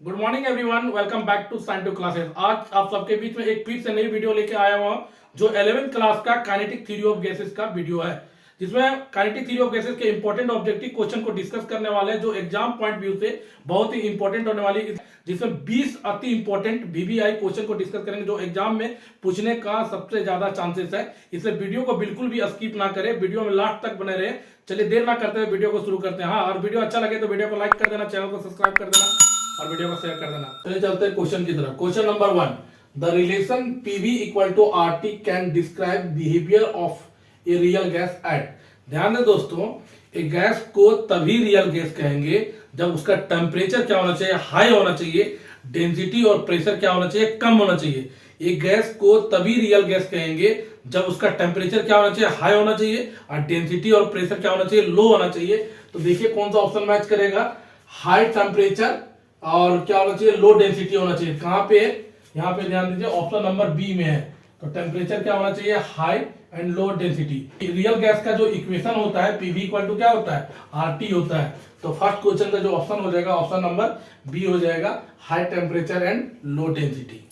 Good morning everyone, welcome back to scientific classes. आज आप सबके बीच में एक फिर से नई वीडियो लेके आया हुआ हूं जो 11th क्लास का काइनेटिक थ्योरी ऑफ गैसेस का वीडियो है, जिसमें काइनेटिक थ्योरी ऑफ गैसेस के इंपॉर्टेंट ऑब्जेक्टिव क्वेश्चन को डिस्कस करने वाले हैं जो एग्जाम पॉइंट व्यू से बहुत ही इंपॉर्टेंट होने वाली, जिसमें 20 अति इंपॉर्टेंट वीवीआई क्वेश्चन को डिस्कस करेंगे जो एग्जाम में पूछने का सबसे ज्यादा चांसेस है। इसलिए वीडियो को बिल्कुल भी स्किप ना करें, वीडियो में लास्ट तक बने रहे। चलिए देर ना करते हुए वीडियो को शुरू करते हैं। हाँ, और वीडियो अच्छा लगे तो वीडियो को लाइक कर देना, चैनल को सब्सक्राइब कर देना और वीडियो को शेयर कर देना। चलिए चलते हैं क्वेश्चन की तरफ। Question number 1, the relation PV equal to RT can describe behaviour of a real gas at. ध्यान दें दोस्तों, एक गैस को तभी रियल गैस कहेंगे जब उसका टेम्परेचर क्या होना चाहिए, हाई होना चाहिए, डेंसिटी और प्रेशर क्या होना चाहिए, कम होना चाहिए। एक गैस को तभी रियल गैस कहेंगे जब उसका टेम्परेचर क्या होना चाहिए, हाई होना चाहिए, और डेंसिटी और प्रेशर क्या होना चाहिए, लो होना चाहिए। तो देखिए कौन सा ऑप्शन मैच करेगा। हाई टेम्परेचर और क्या होना चाहिए, लो डेंसिटी होना चाहिए। कहां पे है, यहाँ पे ध्यान दीजिए, ऑप्शन नंबर बी में है। तो टेम्परेचर क्या होना चाहिए, high and low density. Real gas का जो इक्वेशन होता है पीवी इक्वल टू क्या होता है, आरटी होता है। तो फर्स्ट क्वेश्चन का जो ऑप्शन हो जाएगा ऑप्शन नंबर बी हो जाएगा, high temperature and low density.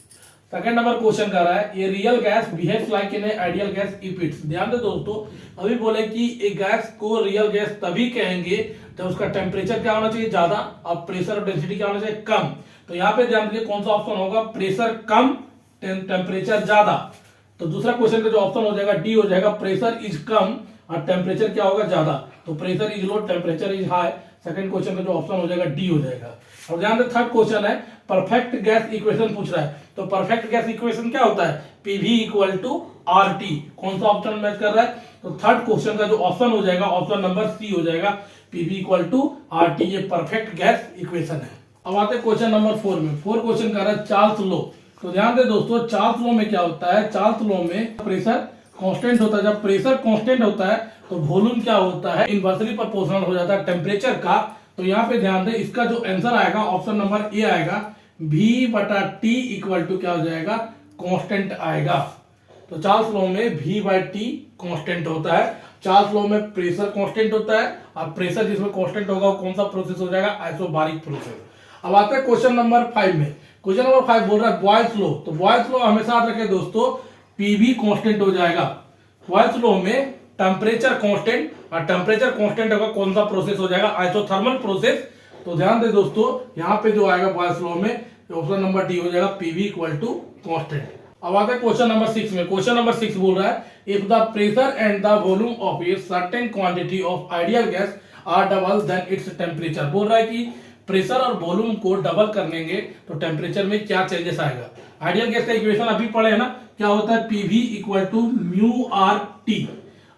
Second number question कर रहा है, ये real gas behaves like in ideal gas if it's. ध्यान दे दोस्तों, अभी बोले कि एक गैस को रियल गैस तभी कहेंगे जब उसका टेम्परेचर क्या होना चाहिए, ज्यादा, और प्रेशर और डेंसिटी क्या होना चाहिए, कम। तो यहाँ पे ध्यान दीजिए कौन सा ऑप्शन होगा, प्रेशर कम टेम्परेचर ज्यादा। तो दूसरा क्वेश्चन का जो ऑप्शन हो जाएगा डी हो जाएगा, प्रेशर इज कम और टेम्परेचर क्या होगा, ज्यादा। तो pressure is low, temperature is high. Second question का जो ऑप्शन हो जाएगा डी हो जाएगा। और ध्यान दें थर्ड क्वेश्चन है, परफेक्ट गैस इक्वेशन पूछ रहा है। तो परफेक्ट गैस इक्वेशन क्या होता है, पीवी इक्वल टू आरटी। कौन सा ऑप्शन मैच कर रहा है, तो थर्ड क्वेश्चन का जो ऑप्शन हो जाएगा ऑप्शन नंबर सी हो जाएगा, पीवी इक्वल टू आरटी। ये परफेक्ट गैस इक्वेशन है। अब आते हैं क्वेश्चन नंबर 4 में। 4 क्वेश्चन कर रहा है चार्ल्स लॉ। तो ध्यान दें दोस्तों, चार्ल्स लॉ में क्या होता है, चार्ल्स लॉ में प्रेशर कांस्टेंट होता है। जब प्रेशर कांस्टेंट होता है तो वॉल्यूम क्या होता है, इनवर्सली प्रोपोर्शनल हो जाता है टेम्परेचर का। तो यहाँ पे ध्यान दें, इसका जो आंसर आएगा ऑप्शन नंबर ए आएगा, V बटा टी इक्वल टू क्या हो जाएगा, कांस्टेंट आएगा। तो चार्ल्स लॉ में V बाई टी कांस्टेंट होता है। चार्ल्स लॉ में प्रेशर कांस्टेंट होता है, और प्रेशर जिसमें कांस्टेंट होगा वो कौन सा प्रोसेस हो जाएगा, आइसोबारिक प्रोसेस। अब आते हैं क्वेश्चन नंबर 5 में। क्वेश्चन नंबर 5 बोल रहा है बॉयल्स लॉ। तो बॉयल्स लॉ हमेशा याद रखें दोस्तों, पीवी कांस्टेंट हो जाएगा। बॉयल्स लॉ में टेम्परेचर कांस्टेंट, और टेम्परेचर कांस्टेंट होगा कौन सा प्रोसेस हो जाएगा, आइसोथर्मल प्रोसेस। तो ध्यान दे दोस्तों, यहाँ पे जो आएगा बॉयल्स लॉ में ऑप्शन नंबर डी हो जाएगा, पीवी इक्वल टू कांस्टेंट। अब आते हैं क्वेश्चन नंबर 6 में। क्वेश्चन नंबर 6 बोल रहा है, if the pressure and the volume of a certain quantity of ideal gas are double then its temperature. बोल रहा है कि प्रेशर और वॉल्यूम को डबल कर लेंगे तो टेम्परेचर में क्या चेंजेस आएगा। आइडियल गैस का इक्वेशन अभी पढ़े है ना, क्या होता है, PV equal to mu R T.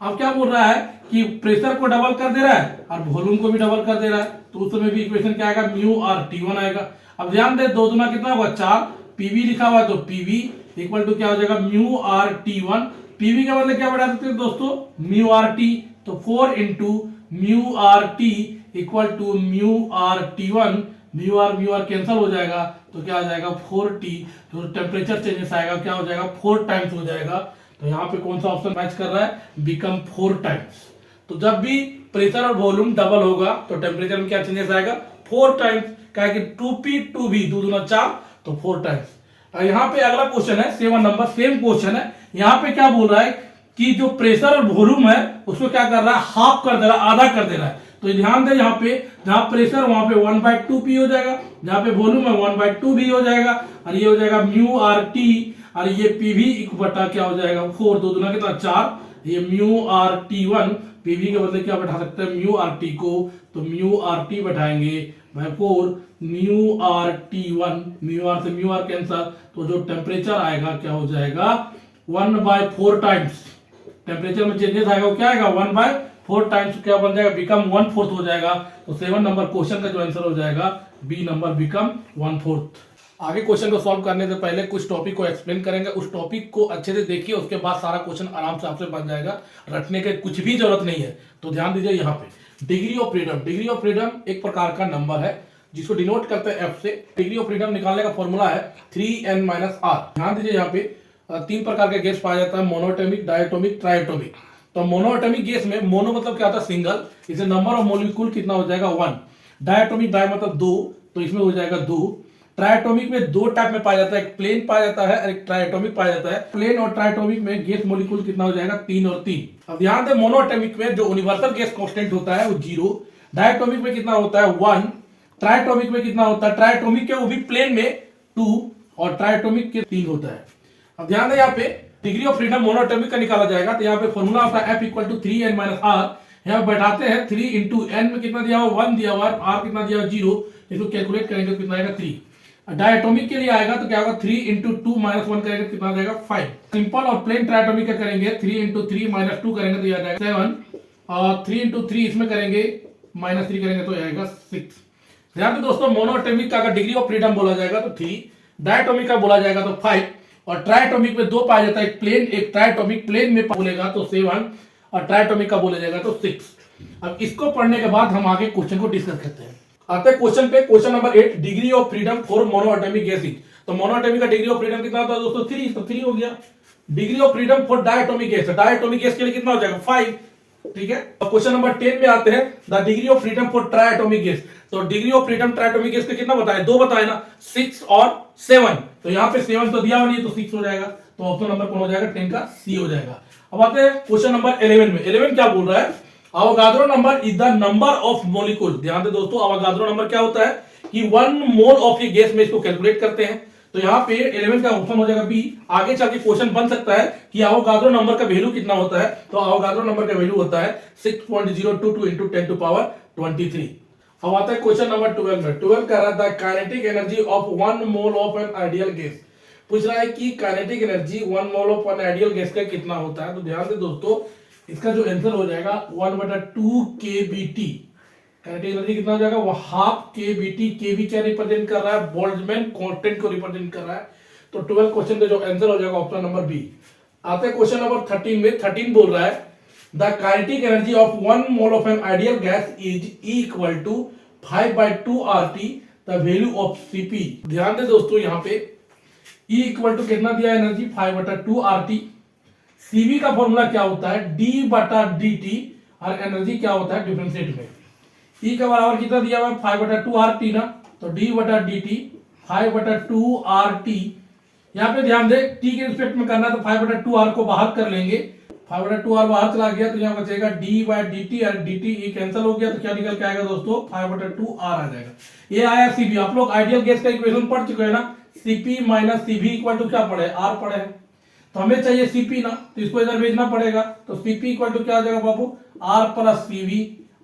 अब क्या बोल रहा है कि प्रेशर को डबल कर दे रहा है और वॉल्यूम को भी डबल कर दे रहा है, तो उस समय भी इक्वेशन क्या आएगा, म्यू आर टी 1 आएगा। अब ध्यान दे, दो दुना कितना होगा, 4, पीवी लिखा हुआ है तो पीवी इक्वल टू क्या हो जाएगा, म्यू आर टी 1। पीवी का मतलब क्या बढ़ा सकते हैं दोस्तों, म्यू आर टी। तो 4 into mu R T equal to mu R T 1। Mu R cancel हो जाएगा तो क्या आ जाएगा, 4t। तो टेम्परेचर चेंजेस आएगा, क्या हो जाएगा, 4 टाइम्स हो जाएगा। तो यहाँ पे कौन सा ऑप्शन मैच कर रहा है, बिकम 4 टाइम्स। तो जब भी प्रेशर और वॉल्यूम डबल होगा तो टेम्परेचर में क्या चेंजेस आएगा, 4 टाइम्स। क्या है कि 2p 2v 2 दूना 4, तो 4 टाइम्स। यहाँ पे अगला क्वेश्चन है 7 नंबर, सेम क्वेश्चन है। यहाँ पे क्या बोल रहा है कि जो प्रेशर और वॉल्यूम है उसको क्या कर रहा है, हाफ कर दे रहा है, आधा कर दे रहा है। तो ध्यान दे, यहाँ पे जहां प्रेशर वहां पे 1/2p हो जाएगा, जहां पे वॉल्यूम है 1/2v हो जाएगा, और ये हो जाएगा म्यू आर टी, और ये पीवी एक बटा क्या हो जाएगा, 4, 2 दूना कितना 4, ये म्यू आर टी 1। पीवी के बदले क्या बैठा सकते हैं, म्यू आर टी को, तो म्यू आर टी बैठाएंगे by 4 mu R T 1। Mu R से म्यू आर कैंसल, तो जो टेम्परेचर आएगा क्या हो जाएगा, 1/4 टाइम्स। टेम्परेचर में चेंजेस आएगा, क्या आएगा, 1/4 टाइम्स क्या बन जाएगा, बिकम 1/4 हो जाएगा। तो 7 नंबर क्वेश्चन का जो आंसर हो जाएगा, बी नंबर, बिकम 1/4। आगे क्वेश्चन को सॉल्व करने से पहले कुछ टॉपिक को एक्सप्लेन करेंगे, उस टॉपिक को अच्छे से देखिए, उसके बाद सारा क्वेश्चन आराम से आपसे बन जाएगा, रटने के कुछ भी जरूरत नहीं है। तो ध्यान दीजिए यहाँ पे, degree of freedom. Degree of freedom एक प्रकार का नंबर है जिसको डिनोट करते हैं एफ से। डिग्री ऑफ फ्रीडम निकालने का फॉर्मूला है 3n - r। ध्यान दीजिए यहाँ पे 3 प्रकार के गैस पाया जाता है, मोनोएटॉमिक, डायटोमिक, ट्राइएटॉमिक। तो मोनोएटॉमिक गैस में मोनो मतलब क्या होता है, सिंगल, इसे नंबर ऑफ मॉलिक्यूल कितना हो जाएगा, 1। डायटोमिक, डाई मतलब 2, तो इसमें हो जाएगा 2। ट्राइएटॉमिक में दो टाइप में पाया जाता है, एक प्लेन पाया जाता है और एक ट्राइएटॉमिक पाया जाता है। प्लेन और ट्राइएटॉमिक में गैस मॉलिक्यूल कितना हो जाएगा, 3 और 3। अब ध्यान दें, मोनोएटॉमिक में जो यूनिवर्सल गैस कांस्टेंट होता है वो 0, डायटोमिक में कितना होता है 1, ट्राइएटॉमिक में कितना होता है, ट्राइएटॉमिक के वो भी प्लेन में 2 और ट्राइएटॉमिक के 3 होता है। अब ध्यान दें, यहाँ पे डिग्री ऑफ फ्रीडम मोनोएटॉमिक का निकाला जाएगा, तो यहाँ पे फॉर्मूला आता है F = 3n - r। यहाँ बैठाते हैं 3 × n में कितना दिया हुआ 1 दिया हुआ, r कितना दिया हुआ 0, इसको कैलकुलेट करेंगे तो कितना आएगा 3। डायटोमिक के लिए आएगा तो क्या होगा 3 × 2 - 1 करेंगे तो कितना जाएगा 5। सिंपल और प्लेन ट्राइएटॉमिक का करेंगे 3 × 3 - 2 करेंगे तो यह जाएगा 7 और 3 × 3 इसमें करेंगे -3 करेंगे तो आएगा 6। ध्यान दो दोस्तों, मोनोएटॉमिक का अगर डिग्री ऑफ फ्रीडम बोला जाएगा तो 3, डायटोमिक का बोला जाएगा तो 5 और ट्राइएटॉमिक में दो पाया जाता है, एक प्लेन एक ट्राइएटॉमिक। प्लेन में बोलेगा तो 7 और ट्राइएटॉमिक का बोला जाएगा तो 6। अब इसको पढ़ने के बाद हम आगे क्वेश्चन को डिस्कस करते हैं। आते हैं क्वेश्चन पे। Question number 8, degree of freedom for monoatomic gases. तो मोनोएटॉमिक का डिग्री ऑफ फ्रीडम कितना होता है दोस्तों 3, तो 3 हो गया। Degree of freedom for diatomic gas, diatomic gas के लिए कितना हो जाएगा 5, ठीक है। अब क्वेश्चन नंबर 10 में आते हैं, the degree of freedom for triatomic gas. तो degree of freedom triatomic gas का कितना बताया, 2 बताए ना, 6 और 7। तो यहाँ पे 7 तो दिया हुआ नहीं तो 6 हो जाएगा, तो ऑप्शन नंबर कौन हो जाएगा 10 का सी हो जाएगा। अब आते हैं क्वेश्चन नंबर 11 में। 11 क्या बोल रहा है, Avogadro number is the number of molecule. ध्यान दे दोस्तों, अवोगाद्रो नंबर क्या होता है कि 1 मोल ऑफ ये गैस में इसको कैलकुलेट करते हैं। तो यहाँ पे 11 का ऑप्शन हो जाएगा बी। आगे चल के क्वेश्चन बन सकता है कि अवोगाद्रो नंबर का वैल्यू कितना होता है, तो अवोगाद्रो नंबर का वैल्यू होता है 6.022 × 10⁻23। अब आता है क्वेश्चन नंबर 12 में। 12 कह रहा था kinetic energy of 1 mole of an ideal gas. पूछ रहा है कि kinetic energy 1 mole of an ideal gas का कितना होता है। तो ध्यान दे दोस्तों, इसका जो आंसर हो जाएगा 1/2 kBt। काइनेटिक एनर्जी कितना हो जाएगा, वो हाफ kBt। kB क्या रिप्रेजेंट कर रहा है, बोल्ट्जमैन कांस्टेंट को रिप्रेजेंट कर रहा है। तो 12 क्वेश्चन का जो आंसर हो जाएगा ऑप्शन नंबर बी। आते हैं क्वेश्चन नंबर 13 में। 13 बोल रहा है the kinetic energy of 1 mole of an ideal gas is E = 5/2 RT the value of Cp। ध्यान दे दोस्तों, यहाँ पे E = कितना दिया है एनर्जी 5/2 RT। Cv का फॉर्मूला क्या होता है d/dt और एनर्जी क्या होता है डिफरेंशिएट में। E का बराबर कितना दिया हुआ है 5/2 RT ना, तो d/dt 5/2 RT। यहाँ पे ध्यान दे t के रिस्पेक्ट में करना है तो 5/2 R को बाहर कर लेंगे, 5/2 R बाहर चला गया तो यहाँ बचेगा d/dt और dt ये कैंसिल हो गया तो क्या निकल के आएगा दोस्तों 5/2 R आ जाएगा। ये आया Cv। आप लोग आइडियल गैस का इक्वेशन पढ़ चुके हैं ना, Cp - Cv = क्या पढ़े, R पढ़े हैं। तो हमें चाहिए Cp ना, तो इसको इधर भेजना पड़ेगा। तो Cp = क्या आ जाएगा बाबू, R + Cv।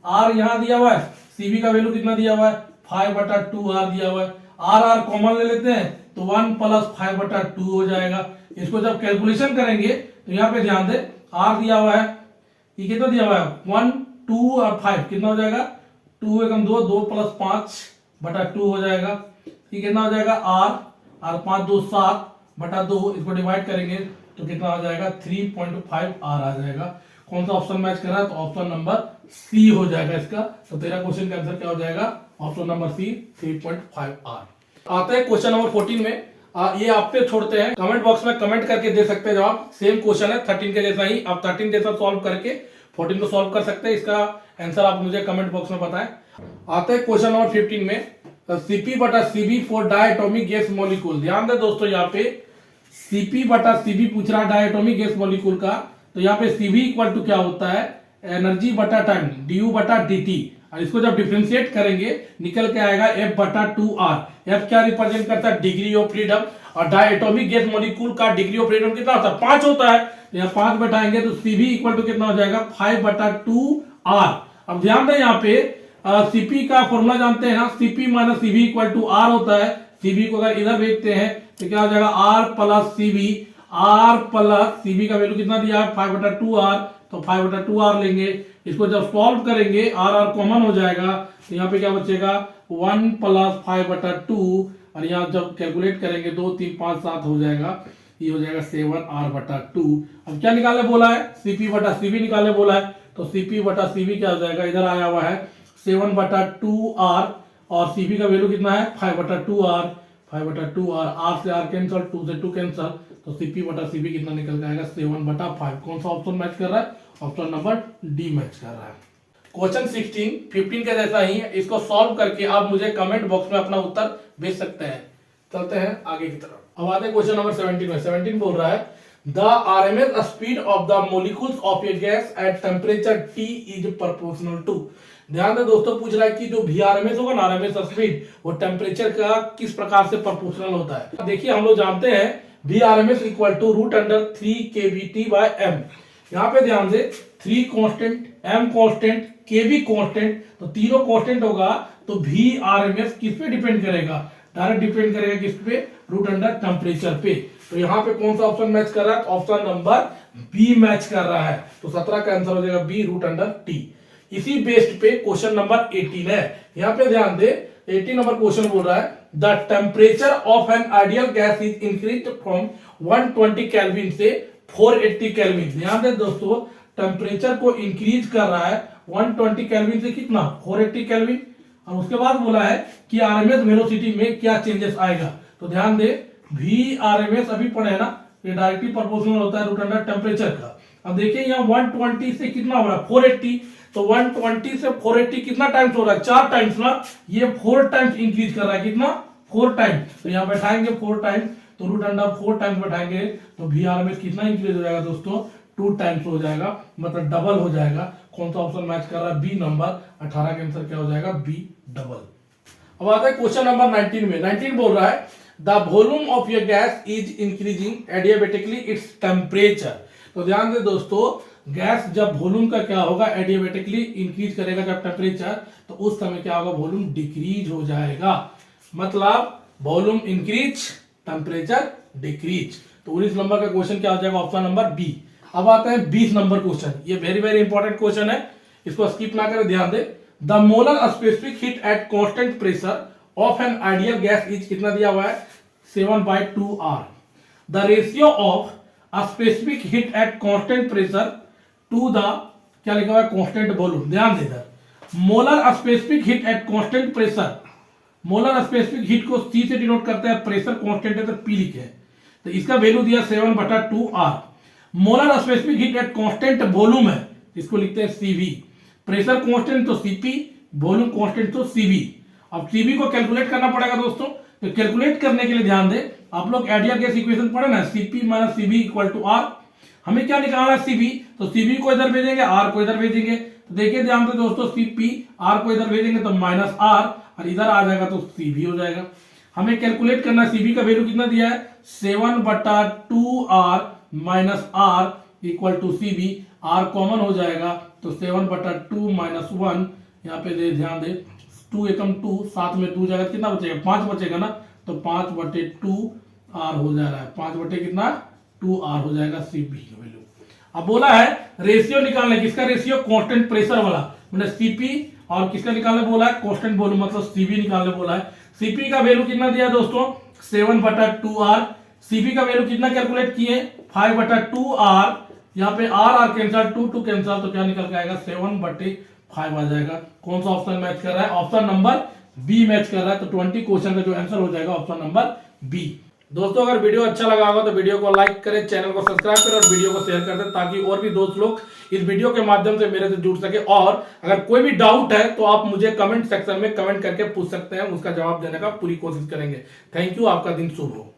R यहाँ दिया हुआ है, Cv का वैल्यू कितना दिया हुआ है 5/2 R दिया हुआ है। R कॉमन ले लेते हैं तो 1 + 5/2 हो जाएगा। इसको जब कैलकुलेशन करेंगे तो यहाँ पे ध्यान दे R दिया हुआ है, ये कितना दिया हुआ है 1, 2 और 5 कितना हो जाएगा 2 एकम 2, 2 + 5/2 हो जाएगा। ये कितना हो जाएगा R 5 2 7/2। इसको डिवाइड करेंगे तो कितना हो जाएगा 3.5 R आ जाएगा। कौन सा ऑप्शन मैच कर रहा है, तो ऑप्शन नंबर सी हो जाएगा इसका। तो तेरा क्वेश्चन का आंसर क्या हो जाएगा ऑप्शन नंबर सी 3.5 R। आते हैं क्वेश्चन नंबर 14 में। ये आप पे छोड़ते हैं, कमेंट बॉक्स में कमेंट करके दे सकते हैं जवाब। सेम क्वेश्चन है 13 के जैसा ही, आप 13 जैसा सॉल्व करके 14 को सॉल्व कर सकते हैं। इसका आंसर आप मुझे कमेंट बॉक्स में बताएं। आते हैं क्वेश्चन नंबर 15 में। Cp/Cv for diatomic gas molecule. ध्यान दे दोस्तों, यहाँ पे Cp/Cv पूछ रहा है डायटोमिक गैस मॉलिक्यूल का। तो यहाँ पे Cv = क्या होता है एनर्जी बटा टाइम du/dt। और इसको जब डिफरेंशिएट करेंगे निकल के आएगा F/2 R। F क्या रिप्रेजेंट करता है, डिग्री ऑफ फ्रीडम। और डायटोमिक गैस मॉलिक्यूल का डिग्री ऑफ फ्रीडम कितना होता है 5 होता है। तो यहाँ 5 बैठाएंगे तो Cv = कितना हो जाएगा 5/2 R। अब ध्यान दें यहाँ पे Cp का फॉर्मूला जानते हैं ना, Cp - Cv = R होता है। Cv को अगर इधर भेजते हैं तो क्या हो जाएगा R + Cv। R + Cv का वैल्यू कितना दिया है 5/2 R, तो 5/2 R लेंगे। इसको जब सॉल्व करेंगे R कॉमन हो जाएगा तो यहाँ पे क्या बचेगा 1 + 5/2 और यहाँ जब कैलकुलेट करेंगे 2 3 5 7 हो जाएगा, ये हो जाएगा 7R/2। अब क्या निकालने बोला है Cp/Cv निकालने बोला है। तो Cp/Cv क्या हो जाएगा, इधर आया हुआ है 7/2 R और Cp का वैल्यू कितना है 5/2 R। 5/2 R से R कैंसल, 2 से 2 कैंसल, तो Cp/Cv कितना निकल के आएगा 7/5। कौन सा ऑप्शन मैच कर रहा है, ऑप्शन नंबर डी मैच कर रहा है। क्वेश्चन 16 15 के जैसा ही है, इसको सॉल्व करके आप मुझे कमेंट बॉक्स में अपना उत्तर भेज सकते हैं। चलते हैं आगे की तरफ। अब आते हैं क्वेश्चन नंबर 17 में। 17 बोल रहा है the RMS speed of the molecules of a gas at temperature T is proportional to. ध्यान दें दोस्तों, पूछ रहा है कि जो VRMS होगा ना, आरएमएस स्पीड, वो टेम्परेचर का किस प्रकार से प्रोपोर्शनल होता है। देखिए हम लोग जानते हैं VRMS इक्वल टू √3 kBT/m। यहाँ पे ध्यान से 3 constant, m constant, kb constant, तो तीनों कांस्टेंट होगा तो VRMS किस पे डिपेंड करेगा? डायरेक्ट डिपेंड करेगा किस पे? टेम्परेचर पे। तो यहाँ पे कौन सा ऑप्शन मैच कर रहा है? ऑप्शन नंबर बी मैच कर रहा है। तो 17 का आंसर हो जाएगा बी, √T। इसी बेस्ड पे क्वेश्चन नंबर 18 है। यहाँ पे ध्यान दे, 18 नंबर क्वेश्चन बोल रहा है the temperature of an ideal gas is increase from 120 kelvin से 480 केल्विन। ध्यान दे दोस्तों, टेम्परेचर को इंक्रीज कर रहा है 120 केल्विन से कितना? 480 केल्विन। और उसके बाद बोला है कि आरएमएस वेलोसिटी में क्या चेंजेस आएगा। तो ध्यान दे, VRMS अभी पढ़े है ना, ये डायरेक्टली प्रोपोर्शनल होता है √अंडर टेम्परेचर का। अब देखिए यहाँ 120 से कितना हो रहा है? 480। तो 120 से 480 कितना टाइम्स हो रहा है? 4 टाइम्स ना, ये 4 टाइम्स इंक्रीज कर रहा है। कितना? 4 टाइम्स। तो यहाँ बैठाएंगे 4 टाइम्स, तो √अंडर 4 टाइम्स बैठाएंगे तो VRMS कितना इंक्रीज हो जाएगा दोस्तों? 2 टाइम्स हो जाएगा, मतलब डबल हो जाएगा। कौन सा ऑप्शन मैच कर रहा है? B number. 18 का आंसर क्या हो जाएगा? B, double. अब आता है क्वेश्चन नंबर 19 में। 19 बोल रहा है the volume of your gas is increasing adiabatically its temperature. तो ध्यान दे दोस्तों, गैस जब वॉल्यूम का क्या होगा? एडियाबेटिकली इंक्रीज करेगा जब टेम्परेचर, तो उस समय क्या होगा? वॉल्यूम डिक्रीज हो जाएगा। मतलब वॉल्यूम इंक्रीज, टेम्परेचर डिक्रीज। तो 19 नंबर का क्वेश्चन क्या हो जाएगा? Option number B. अब आता है 20 नंबर क्वेश्चन। ये वेरी वेरी इंपॉर्टेंट क्वेश्चन है, इसको स्किप ना करें, ध्यान दे। The molar specific heat at constant pressure of an ideal gas is, कितना दिया हुआ है? 7/2R। The ratio of a specific heat at constant pressure to the, क्या लिखा हुआ है? Constant volume. ध्यान दे इधर, molar specific heat at constant pressure, molar specific heat को C से डिनोट करते हैं, प्रेशर कांस्टेंट है तो P लिखे हैं, तो इसका वैल्यू दिया 7/2R। Molar specific heat at constant volume है, इसको लिखते हैं CV। प्रेशर कांस्टेंट तो CP, वॉल्यूम कांस्टेंट तो CV। अब CV को कैलकुलेट करना पड़ेगा दोस्तों, तो कैलकुलेट करने के लिए ध्यान दे, आप लोग आइडियल गैस इक्वेशन पढ़े ना, CP - CV = R। हमें क्या निकालना है? CV। तो CV को इधर भेजेंगे, R को इधर भेजेंगे। तो देखिए ध्यान से दोस्तों, CP, R को इधर भेजेंगे तो -R, और इधर आ जाएगा तो CV हो जाएगा। हमें कैलकुलेट करना है, CV का वैल्यू कितना दिया है? 7/2R - R = CV। R common हो जाएगा तो 7/2 - 1, यहाँ पे ध्यान दे, 2 एकम 2, साथ में 2 जाएगा, कितना बचेगा? 5 बचेगा ना, तो 5/2R हो जा रहा है। 5/2R हो जाएगा CV का वैल्यू। अब बोला है रेशियो निकालना, किसका रेशियो? कांस्टेंट प्रेशर वाला, मतलब CP, और किसका निकालने बोला है? कांस्टेंट वॉल्यूम, मतलब CV निकालने बोला है। CP का वैल्यू कितना दिया दोस्तों? 7/2R। CV का वैल्यू कितना कैलकुलेट किए? 5/2R। यहाँ पे R कैंसल, 2 कैंसल, तो क्या निकल के आएगा? 7/5 आ जाएगा। कौन सा ऑप्शन मैच कर रहा है? ऑप्शन नंबर बी मैच कर रहा है। तो 20 क्वेश्चन का जो आंसर हो जाएगा ऑप्शन नंबर बी। दोस्तों अगर वीडियो अच्छा लगा होगा तो वीडियो को लाइक करें, चैनल को सब्सक्राइब करें और वीडियो को शेयर कर दें, ताकि और भी दोस्त लोग इस वीडियो के माध्यम से मेरे से जुड़ सके। और अगर कोई भी डाउट है तो आप मुझे कमेंट सेक्शन में कमेंट करके पूछ सकते हैं, उसका जवाब देने का पूरी कोशिश करेंगे। थैंक यू, आपका दिन शुभ हो।